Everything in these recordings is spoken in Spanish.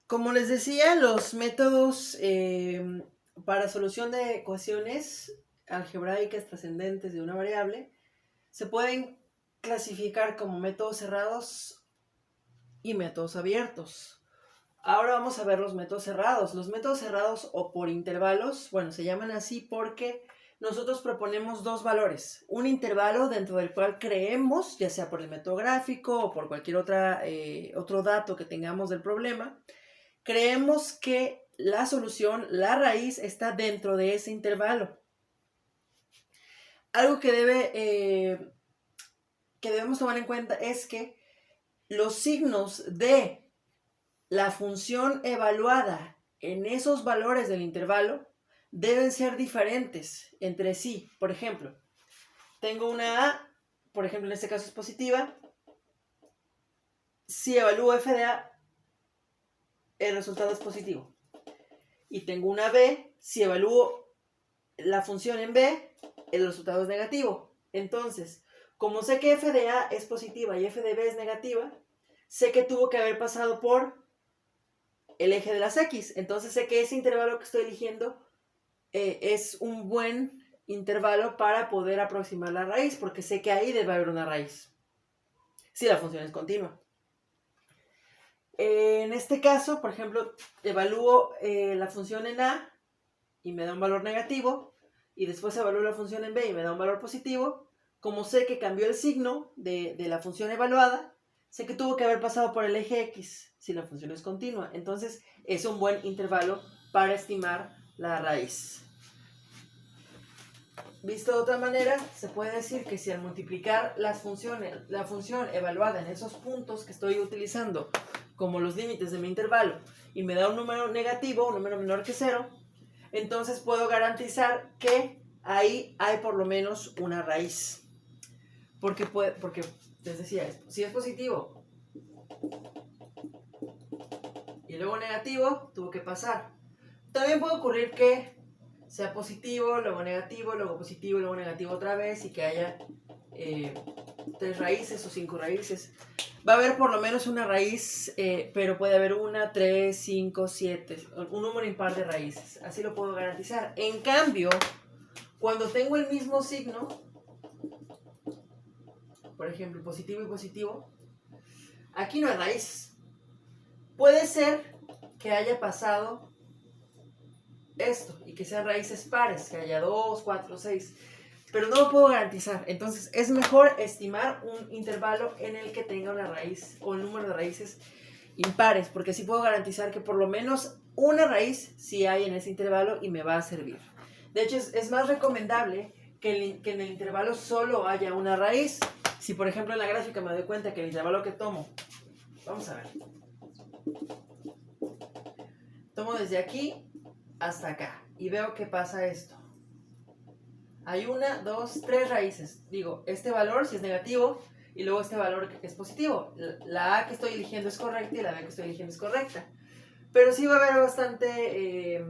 Como les decía, los métodos para solución de ecuaciones algebraicas trascendentes de una variable se pueden clasificar como métodos cerrados y métodos abiertos. Ahora vamos a ver los métodos cerrados. Los métodos cerrados o por intervalos, bueno, se llaman así porque nosotros proponemos dos valores. Un intervalo dentro del cual creemos, ya sea por el método gráfico o por cualquier otro dato que tengamos del problema, creemos que la solución, la raíz, está dentro de ese intervalo. Algo que debemos tomar en cuenta es que los signos de la función evaluada en esos valores del intervalo deben ser diferentes entre sí. Por ejemplo, tengo una A, por ejemplo, en este caso es positiva. Si evalúo f de A, el resultado es positivo. Y tengo una B, si evalúo la función en B, el resultado es negativo. Entonces, como sé que f de A es positiva y f de B es negativa, sé que tuvo que haber pasado por el eje de las X. Entonces sé que ese intervalo que estoy eligiendo es un buen intervalo para poder aproximar la raíz, porque sé que ahí debe haber una raíz, si la función es continua. En este caso, por ejemplo, evalúo la función en A y me da un valor negativo, y después evalúo la función en B y me da un valor positivo. Como sé que cambió el signo de la función evaluada, sé que tuvo que haber pasado por el eje X si la función es continua. Entonces es un buen intervalo para estimar la raíz. Visto de otra manera, se puede decir que si al multiplicar la función evaluada en esos puntos que estoy utilizando como los límites de mi intervalo y me da un número negativo, un número menor que 0, entonces puedo garantizar que ahí hay por lo menos una raíz. Porque les decía, si es positivo y luego negativo, tuvo que pasar. También puede ocurrir que sea positivo, luego negativo, luego positivo, luego negativo otra vez, y que haya 3 raíces o 5 raíces. Va a haber por lo menos una raíz, pero puede haber 1, 3, 5, 7, un número impar de raíces. Así lo puedo garantizar. En cambio, cuando tengo el mismo signo, por ejemplo, positivo y positivo, aquí no hay raíz. Puede ser que haya pasado esto y que sean raíces pares, que haya 2, 4, 6, pero no lo puedo garantizar. Entonces es mejor estimar un intervalo en el que tenga una raíz o el número de raíces impares, porque así puedo garantizar que por lo menos una raíz sí hay en ese intervalo y me va a servir. De hecho, es más recomendable que en el intervalo solo haya una raíz. Si por ejemplo en la gráfica me doy cuenta que el intervalo que tomo, vamos a ver, tomo desde aquí hasta acá y veo que pasa esto. Hay 1, 2, 3 raíces. Digo, este valor si es negativo y luego este valor que es positivo. La A que estoy eligiendo es correcta y la B que estoy eligiendo es correcta. Pero sí va a haber bastantes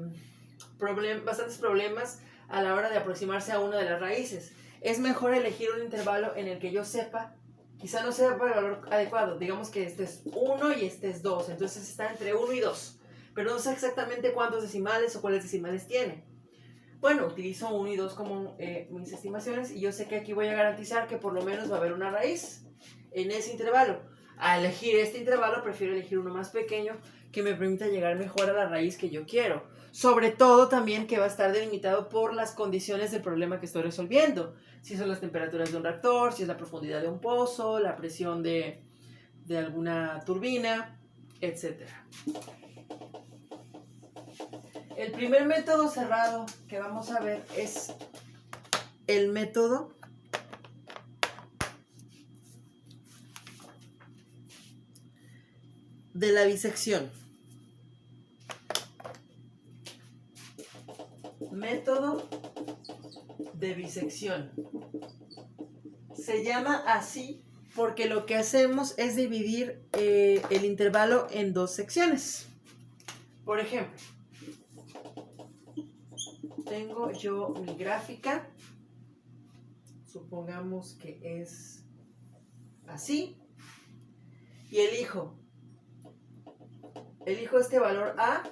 problemas a la hora de aproximarse a una de las raíces. Es mejor elegir un intervalo en el que yo sepa, quizá no sepa el valor adecuado. Digamos que este es 1 y este es 2. Entonces está entre 1 y 2. Pero no sé exactamente cuántos decimales o cuáles decimales tiene. Bueno, utilizo 1 y 2 como mis estimaciones y yo sé que aquí voy a garantizar que por lo menos va a haber una raíz en ese intervalo. Al elegir este intervalo prefiero elegir uno más pequeño que me permita llegar mejor a la raíz que yo quiero. Sobre todo también que va a estar delimitado por las condiciones del problema que estoy resolviendo. Si son las temperaturas de un reactor, si es la profundidad de un pozo, la presión de alguna turbina, etc. El primer método cerrado que vamos a ver es el método de la bisección. Método de bisección. Se llama así porque lo que hacemos es dividir el intervalo en dos secciones. Por ejemplo, tengo yo mi gráfica, supongamos que es así, y elijo elijo este valor A,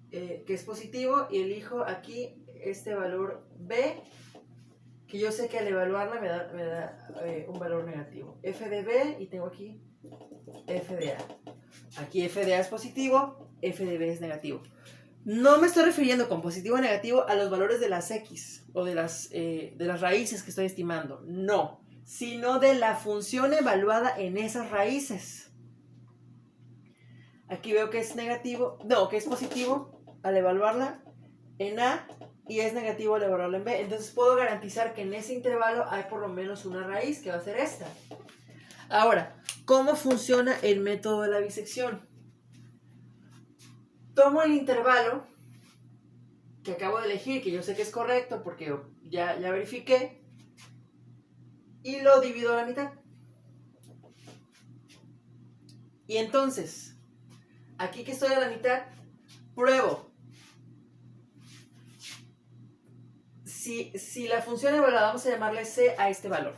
que es positivo, y elijo aquí este valor B, que yo sé que al evaluarla me da un valor negativo. F de B, y tengo aquí F de A. Aquí F de A es positivo, F de B es negativo. No me estoy refiriendo con positivo o negativo a los valores de las X o de las raíces que estoy estimando. No, sino de la función evaluada en esas raíces. Aquí veo que es negativo, no, que es positivo al evaluarla en A y es negativo al evaluarla en B. Entonces puedo garantizar que en ese intervalo hay por lo menos una raíz, que va a ser esta. Ahora, ¿cómo funciona el método de la bisección? Tomo el intervalo que acabo de elegir, que yo sé que es correcto porque ya verifiqué, y lo divido a la mitad. Y entonces, aquí que estoy a la mitad, pruebo. Si la función evaluada, vamos a llamarle C a este valor.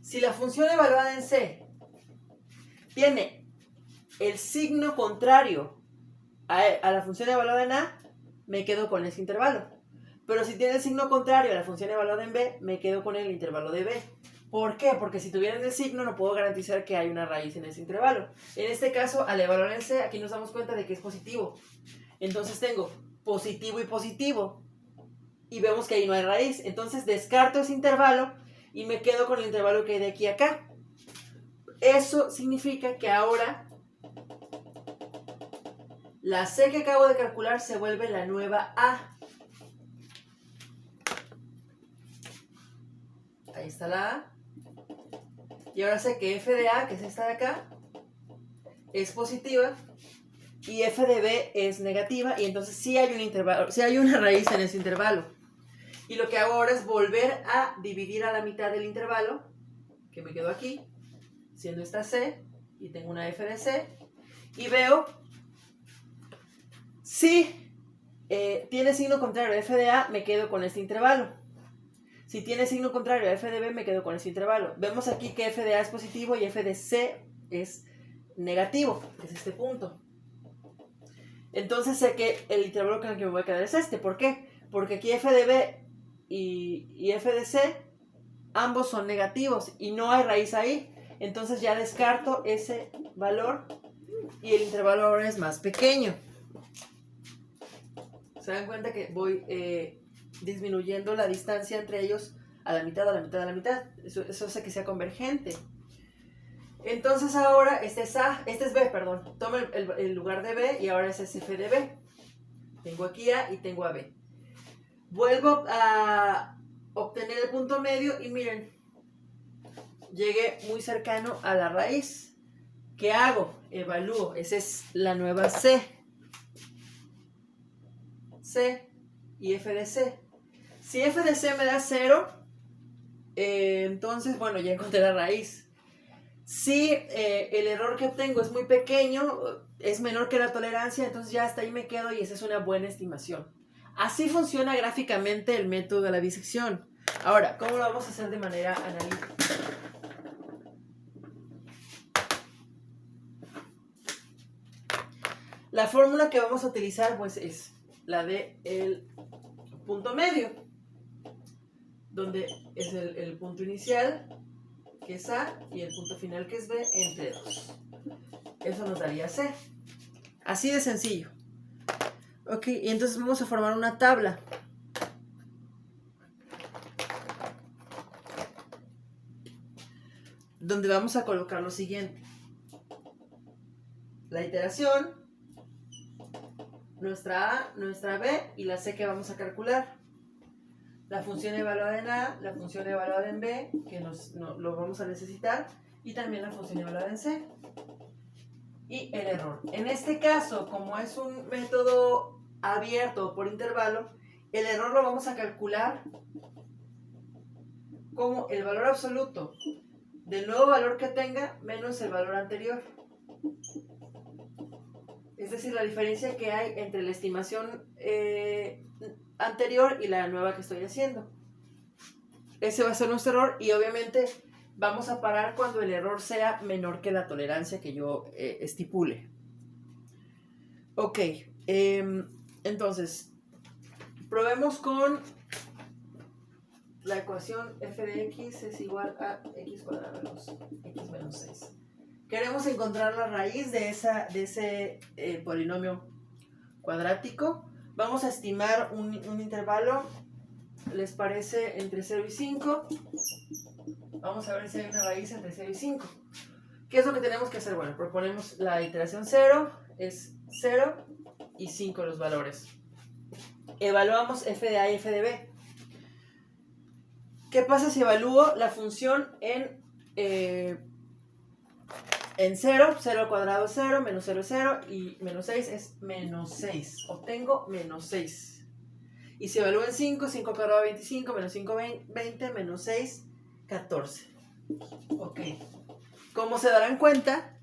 Si la función evaluada en C tiene el signo contrario a la función evaluada en A, me quedo con ese intervalo. Pero si tiene el signo contrario a la función evaluada en B, me quedo con el intervalo de B. ¿Por qué? Porque si tuvieran el signo no puedo garantizar que hay una raíz en ese intervalo. En este caso, al evaluar en C, aquí nos damos cuenta de que es positivo. Entonces tengo positivo y positivo. Y vemos que ahí no hay raíz. Entonces descarto ese intervalo y me quedo con el intervalo que hay de aquí a acá. Eso significa que ahora la C que acabo de calcular se vuelve la nueva A. Ahí está la A. Y ahora sé que F de A, que es esta de acá, es positiva y F de B es negativa, y entonces sí hay un intervalo, sí hay una raíz en ese intervalo. Y lo que hago ahora es volver a dividir a la mitad del intervalo, que me quedó aquí, siendo esta C, y tengo una F de C, y veo si tiene signo contrario a F de A, me quedo con este intervalo. Si tiene signo contrario a F de B, me quedo con este intervalo. Vemos aquí que F de A es positivo y F de C es negativo, que es este punto. Entonces sé que el intervalo con el que me voy a quedar es este. ¿Por qué? Porque aquí F de B y F de C, ambos son negativos y no hay raíz ahí. Entonces ya descarto ese valor y el intervalo ahora es más pequeño. Se dan cuenta que voy disminuyendo la distancia entre ellos a la mitad, a la mitad, a la mitad. Eso hace que sea convergente. Entonces ahora este es B, perdón. Tomo el lugar de B y ahora es F de B. Tengo aquí A y tengo a B. Vuelvo a obtener el punto medio y miren, llegué muy cercano a la raíz. ¿Qué hago? Evalúo. Esa es la nueva C. C y F de C. Si F de C me da 0, entonces, bueno, ya encontré la raíz. Si el error que obtengo es muy pequeño, es menor que la tolerancia, entonces ya hasta ahí me quedo y esa es una buena estimación. Así funciona gráficamente el método de la bisección. Ahora, ¿cómo lo vamos a hacer de manera analítica? La fórmula que vamos a utilizar pues es la de el punto medio, donde es el punto inicial, que es A, y el punto final, que es B, entre 2. Eso nos daría C. Así de sencillo. Ok, y entonces vamos a formar una tabla. Donde vamos a colocar lo siguiente. La iteración, nuestra A, nuestra B y la C que vamos a calcular. La función evaluada en A, la función evaluada en B, que lo vamos a necesitar, y también la función evaluada en C. Y el error. En este caso, como es un método abierto por intervalo, el error lo vamos a calcular como el valor absoluto del nuevo valor que tenga menos el valor anterior. Es decir, la diferencia que hay entre la estimación anterior y la nueva que estoy haciendo. Ese va a ser nuestro error y obviamente vamos a parar cuando el error sea menor que la tolerancia que yo estipule. Ok, entonces, probemos con la ecuación f de x es igual a x cuadrado menos x menos 6. Queremos encontrar la raíz de ese polinomio cuadrático. Vamos a estimar un intervalo, ¿les parece? Entre 0 y 5. Vamos a ver si hay una raíz entre 0 y 5. ¿Qué es lo que tenemos que hacer? Bueno, proponemos la iteración 0, es 0 y 5 los valores. Evaluamos f de a y f de b. ¿Qué pasa si evalúo la función en 0? 0 al cuadrado es 0, menos 0 es 0 y menos 6 es menos 6. Obtengo menos 6. Y si evalúo en 5, 5 al cuadrado 25, menos 5, 20, menos 6, 14. Ok. Como se darán cuenta,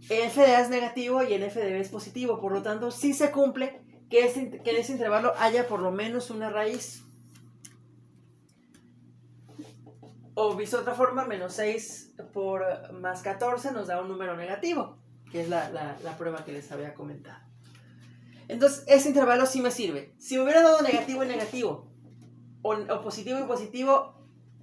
f de a es negativo y en f de b es positivo. Por lo tanto, sí se cumple que en ese intervalo haya por lo menos una raíz. O visto de otra forma, menos 6 por más 14 nos da un número negativo, que es la prueba que les había comentado. Entonces, ese intervalo sí me sirve. Si me hubiera dado negativo y negativo, o positivo y positivo,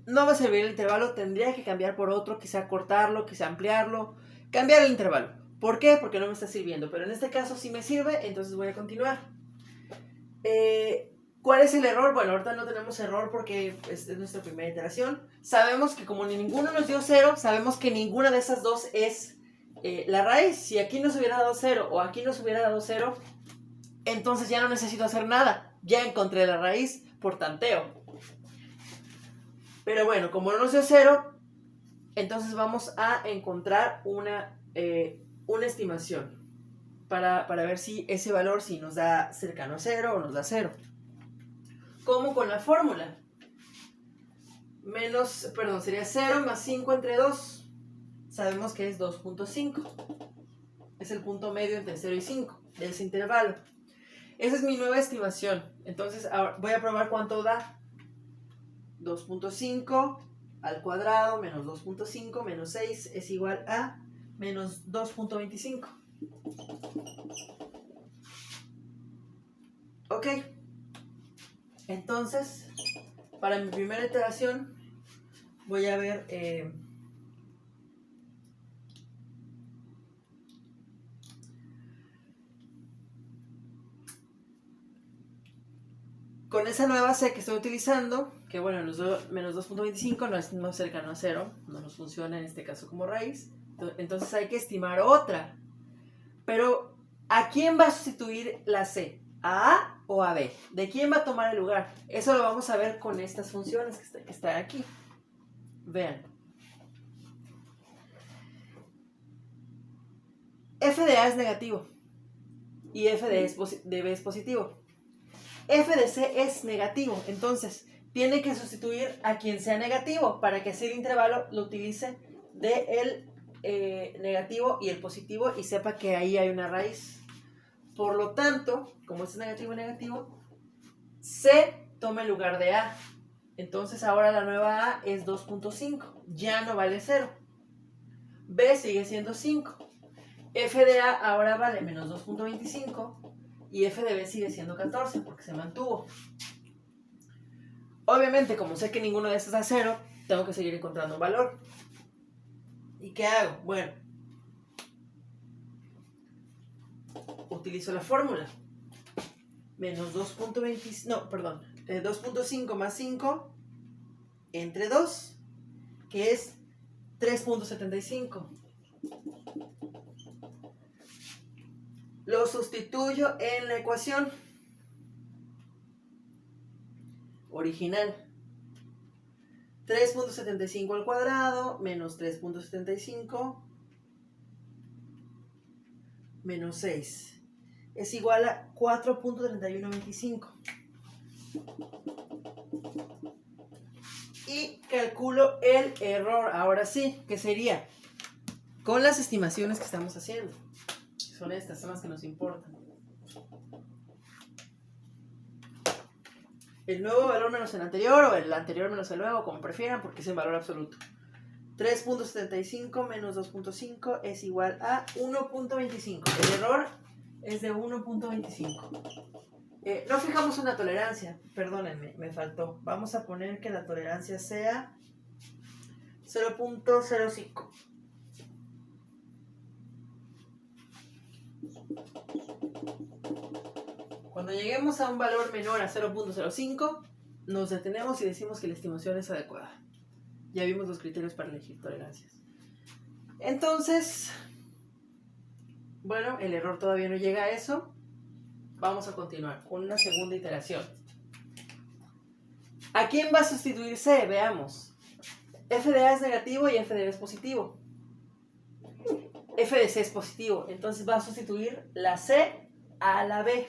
no me serviría el intervalo, tendría que cambiar por otro, quizá cortarlo, quizá ampliarlo, cambiar el intervalo. ¿Por qué? Porque no me está sirviendo, pero en este caso sí me sirve, entonces voy a continuar. ¿Cuál es el error? Bueno, ahorita no tenemos error porque es nuestra primera iteración. Sabemos que como ninguno nos dio 0, sabemos que ninguna de esas dos es la raíz. Si aquí nos hubiera dado 0 o aquí nos hubiera dado 0, entonces ya no necesito hacer nada. Ya encontré la raíz por tanteo. Pero bueno, como no nos dio 0, entonces vamos a encontrar una estimación para ver si ese valor si nos da cercano a 0 o nos da 0. ¿Cómo? Con la fórmula. Sería 0 más 5 entre 2. Sabemos que es 2.5. Es el punto medio entre 0 y 5 de ese intervalo. Esa es mi nueva estimación. Entonces ahora voy a probar cuánto da. 2.5 al cuadrado menos 2.5 menos 6 es igual a menos 2.25. Ok. Entonces, para mi primera iteración, voy a ver con esa nueva C que estoy utilizando, que bueno, menos 2.25 no es cercano a 0, no nos funciona en este caso como raíz, entonces hay que estimar otra. Pero, ¿a quién va a sustituir la C? ¿A A o a B? ¿De quién va a tomar el lugar? Eso lo vamos a ver con estas funciones que están aquí. Vean. F de A es negativo y F de B es positivo. F de C es negativo, entonces tiene que sustituir a quien sea negativo para que así el intervalo lo utilice de el negativo y el positivo y sepa que ahí hay una raíz. Por lo tanto, como es negativo y negativo, C toma el lugar de A. Entonces ahora la nueva A es 2.5, ya no vale 0. B sigue siendo 5. F de A ahora vale menos 2.25 y F de B sigue siendo 14 porque se mantuvo. Obviamente, como sé que ninguno de estos da 0, tengo que seguir encontrando un valor. ¿Y qué hago? Bueno, utilizo la fórmula. Menos 2.5 más 5 entre 2, que es 3.75. Lo sustituyo en la ecuación original. 3.75 al cuadrado menos 3.75 menos 6 es igual a 4.3125. Y calculo el error, ahora sí, que sería con las estimaciones que estamos haciendo. Son estas, son las que nos importan. El nuevo valor menos el anterior, o el anterior menos el nuevo, como prefieran, porque es el valor absoluto. 3.75 menos 2.5 es igual a 1.25. El error es de 1.25. No fijamos una tolerancia, perdónenme, me faltó. Vamos a poner que la tolerancia sea 0.05. Cuando lleguemos a un valor menor a 0.05, nos detenemos y decimos que la estimación es adecuada. Ya vimos los criterios para elegir tolerancias. Entonces, bueno, el error todavía no llega a eso. Vamos a continuar con una segunda iteración. ¿A quién va a sustituir C? Veamos. F de A es negativo y F de B es positivo. F de C es positivo, entonces va a sustituir la C a la B.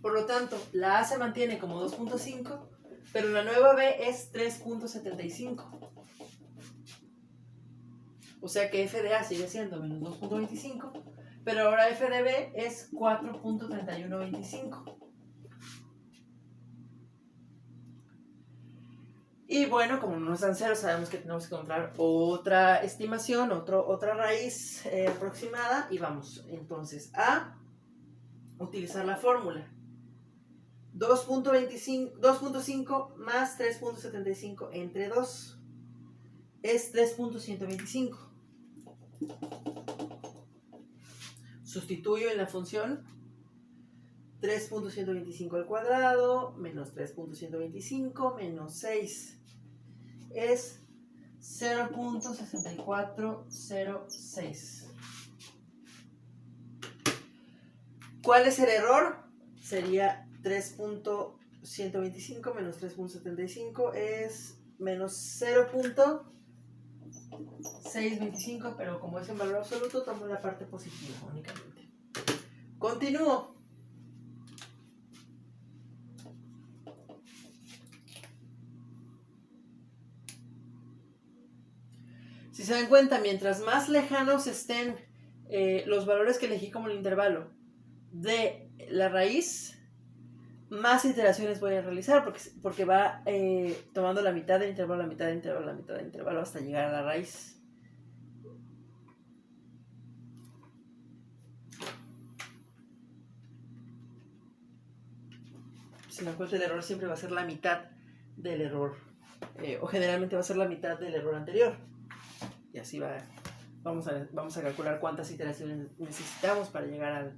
Por lo tanto, la A se mantiene como 2.5, pero la nueva B es 3.75. O sea que F de A sigue siendo menos 2.25, pero ahora F de B es 4.3125. Y bueno, como no nos dan cero, sabemos que tenemos que encontrar otra estimación, otra raíz aproximada. Y vamos entonces a utilizar la fórmula. 2.5 más 3.75 entre 2 es 3.125. Sustituyo en la función 3.125 al cuadrado menos 3.125 menos 6 es 0.6406. ¿Cuál es el error? Sería 3.125 menos 3.75 es menos 0.625, pero como es en valor absoluto, tomo la parte positiva únicamente. Continúo. Si se dan cuenta, mientras más lejanos estén los valores que elegí como el intervalo de la raíz, más iteraciones voy a realizar porque va tomando la mitad del intervalo, la mitad del intervalo, la mitad del intervalo hasta llegar a la raíz. Si se dan cuenta, el error siempre va a ser la mitad del error, o generalmente va a ser la mitad del error anterior. Y así va. Vamos a calcular cuántas iteraciones necesitamos para llegar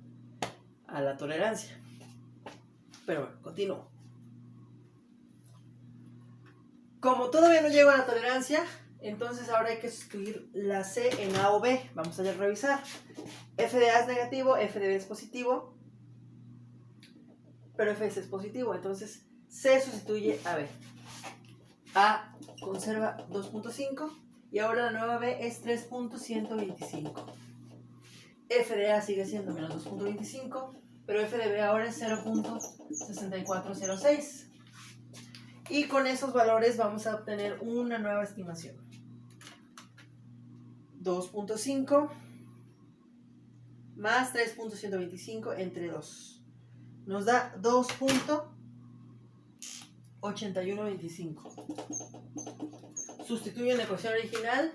a la tolerancia. Pero bueno, continúo. Como todavía no llego a la tolerancia, entonces ahora hay que sustituir la C en A o B. Vamos a revisar. F de A es negativo, F de B es positivo, pero F de C es positivo. Entonces C sustituye a B. A conserva 2.5 y ahora la nueva B es 3.125. F de A sigue siendo menos 2.25, pero F de B ahora es 0.6406. Y con esos valores vamos a obtener una nueva estimación. 2.5 más 3.125 entre 2. Nos da 2.8125. Sustituyo en la ecuación original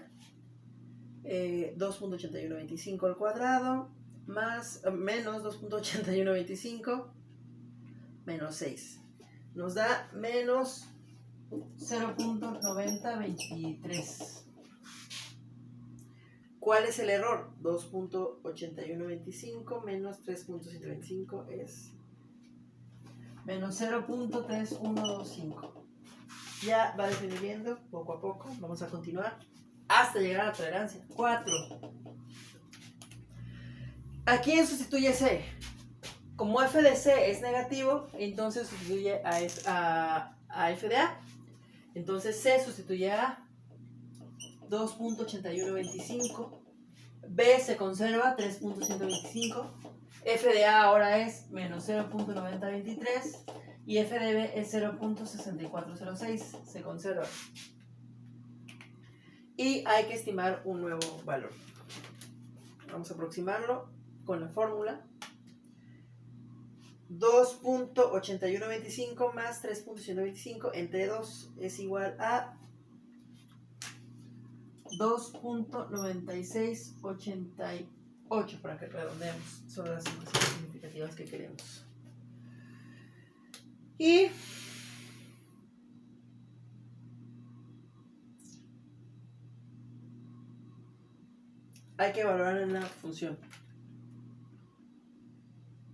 2.8125 al cuadrado más menos 2.8125 menos 6. Nos da menos 0.9023. ¿Cuál es el error? 2.8125 menos 3.125 es menos 0.3125. Ya va disminuyendo poco a poco. Vamos a continuar hasta llegar a la tolerancia. 4. ¿A quién sustituye C? Como F de C es negativo, entonces sustituye a F de A. Entonces C sustituye a 2.8125. B se conserva 3.125. F de A ahora es menos 0.9023. Y F de B es 0.6406. Se conserva. Y hay que estimar un nuevo valor. Vamos a aproximarlo con la fórmula. 2.8125 más 3.125 entre 2 es igual a 2.9688 para que redondeemos. Son las más significativas que queremos. Y hay que evaluar en la función.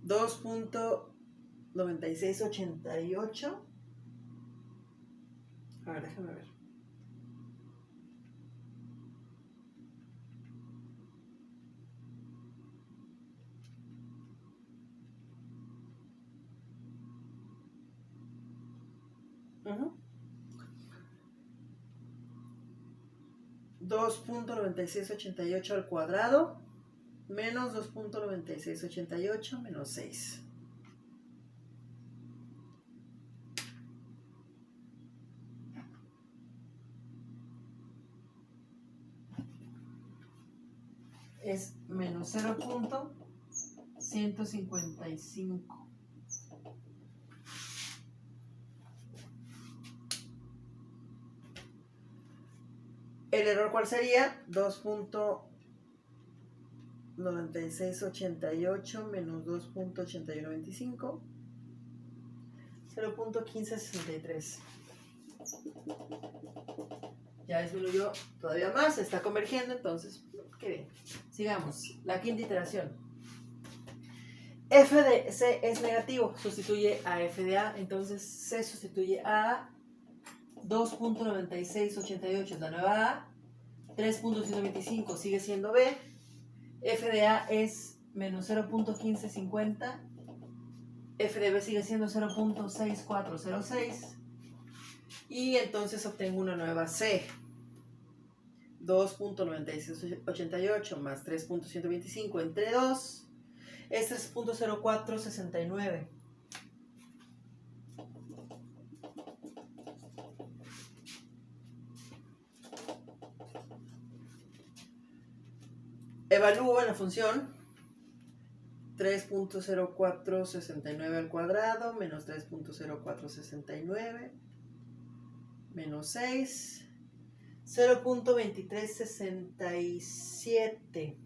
2.9688. A ver, déjame ver. Uh-huh. 2.9688 al cuadrado menos 2.9688 menos 6. Es menos 0.155. ¿El error cuál sería? 2.9688 menos 2.8125. 0.1563. Ya disminuyó todavía más, está convergiendo, entonces, qué bien. Sigamos, la quinta iteración. F de C es negativo, sustituye a F de A, entonces C sustituye a A. 2.9688 es la nueva A. 3.125 sigue siendo B. F de A es menos 0.1550. F de B sigue siendo 0.6406. Y entonces obtengo una nueva C. 2.9688 más 3.125 entre 2 es 3.0469. Evalúo en la función 3.0469 al cuadrado menos 3.0469 menos 6, 0.2367.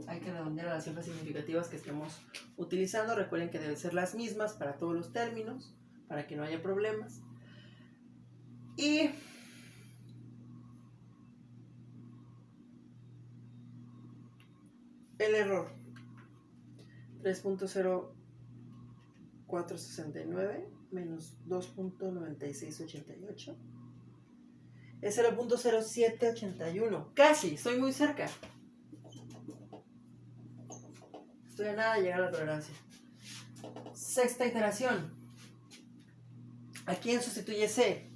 Hay que redondear a las cifras significativas que estemos utilizando. Recuerden que deben ser las mismas para todos los términos, para que no haya problemas. Y el error 3.0469 menos 2.9688 es 0.0781. Casi, estoy muy cerca. Estoy a nada de llegar a la tolerancia. Sexta iteración. ¿A quién sustituye C?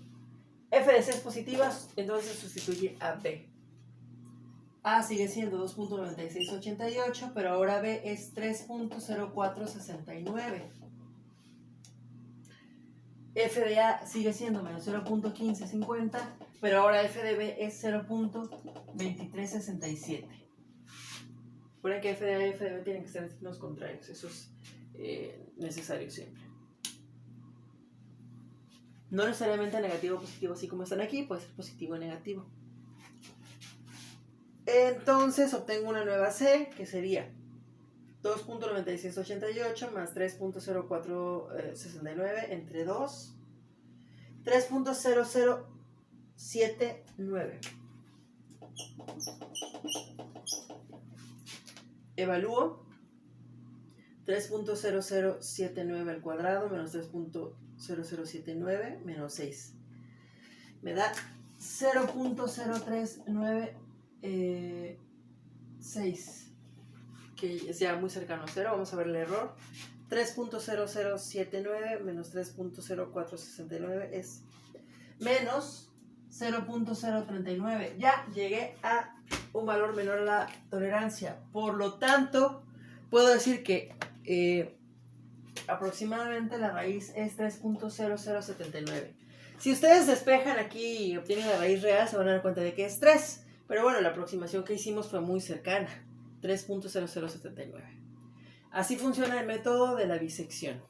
F de C es positiva, entonces sustituye a B. A sigue siendo 2.9688, pero ahora B es 3.0469. F de A sigue siendo menos 0.1550, pero ahora F de B es 0.2367. Recuerden que F de A y F de B tienen que ser en signos contrarios, eso es necesario siempre. No necesariamente negativo o positivo, así como están aquí, puede ser positivo o negativo. Entonces obtengo una nueva C, que sería 2.9688 más 3.0469 entre 2, 3.0079. Evalúo 3.0079 al cuadrado menos 3.0079 menos 6. Me da 0.0396, que es ya muy cercano a 0. Vamos a ver el error. 3.0079 menos 3.0469 es menos 0.039. Ya llegué a un valor menor a la tolerancia. Por lo tanto, puedo decir que aproximadamente la raíz es 3.0079. Si ustedes despejan aquí y obtienen la raíz real, se van a dar cuenta de que es 3. Pero bueno, la aproximación que hicimos fue muy cercana. 3.0079. Así funciona el método de la bisección.